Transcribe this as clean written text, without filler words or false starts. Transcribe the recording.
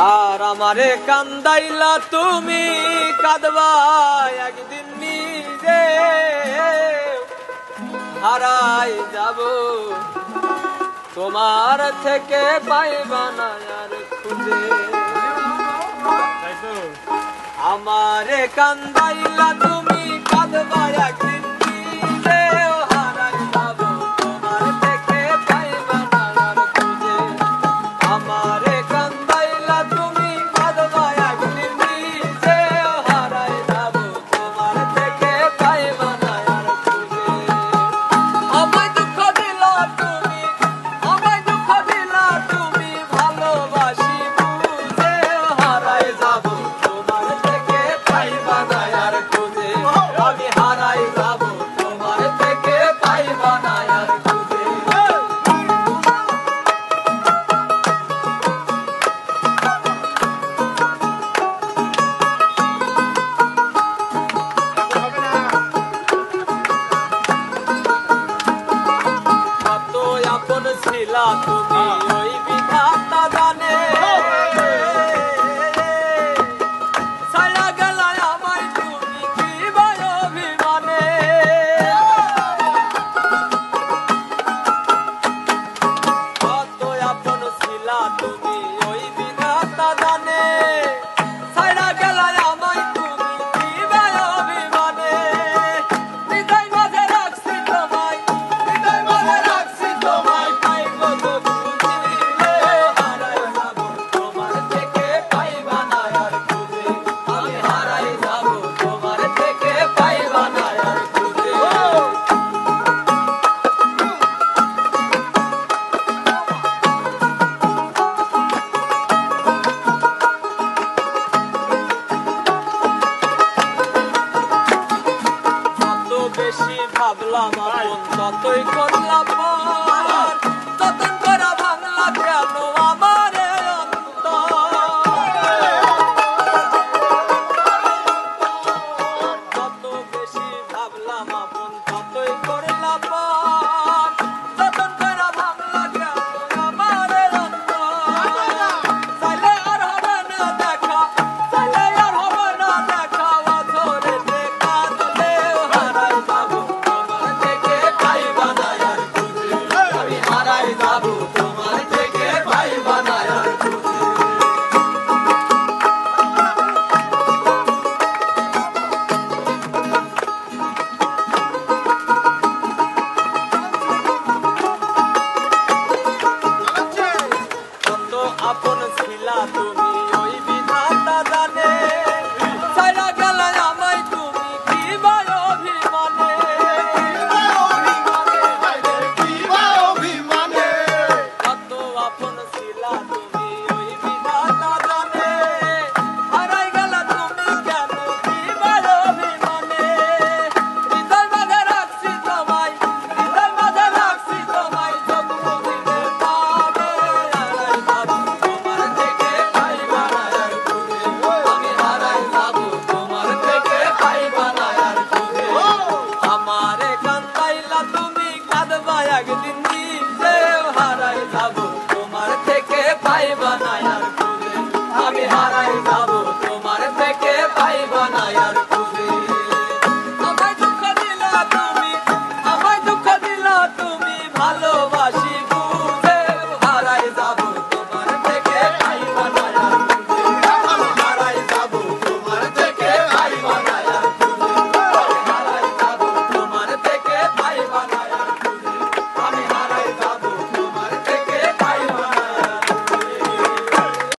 আর আমারে কান্দাইলা তুমি, কাঁদবা একদিন নিজে, হারাই যাব তোমার থেকে পাইবা না আর খুঁজে। আমারে কান্দাইলা তুমি, কাঁদবা একদিন নিজে, হারাই যাব তোমার থেকে পাইবা না আর খুঁজে। আমারে কান্দাইলা তুমি, কাঁদবা একদিন নিজে, হারাই যাব তোমার থেকে পাইবা না আর খুঁজে। আমায় দুঃখ দিলা তুমি, আমায় দুঃখ দিলা তুমি, ভালোবাসি বুঝে, হারাই যাব তোমার থেকে পাইবা না আর খুঁজে। আমি হারাই যাব তোমার থেকে পাইবা না আর খুঁজে। কত আপন ছিলা তুমি, ওই বিধাতা জানে, ছায়া গেলা আমায় তুমি কি অভিমানে। কত আপন ছিলা তুমি, ওই বিধাতা জানে, ছায়া গেলা আমায় তুমি কি অভিমানে। হৃদয় মাঝে রাখছি তোমায়, হৃদয় মাঝে রাখছি তোমায়, পাইবো তো বুঝিলে, হারাই যাব তোমার থেকে পাইবা না আর খুঁজে। আমি হারাই যাব তোমার থেকে পাইবা না আর খুঁজে। যত বেশি ভাবলাম আপন, ততই করলাম পর, যতন করা ভাঙলা কেন আমার অন্তর। যত বেশি ভাবলাম আপন, ততই করলাম পর, যতন করা ভাঙলা কেন আমার অন্তর। চাইলে আর হবে না দেখা, চাইলে আর হবে না দেখা, অধরেতে কাঁদলেও হারাই যাব তোমার থেকে পাইবা না আর খুঁজে। আমি হারাই যাব তোমার থেকে পাইবা না আর খুঁজে। কত আপন ছিলা তুমি, ওই বিধাতা জানে,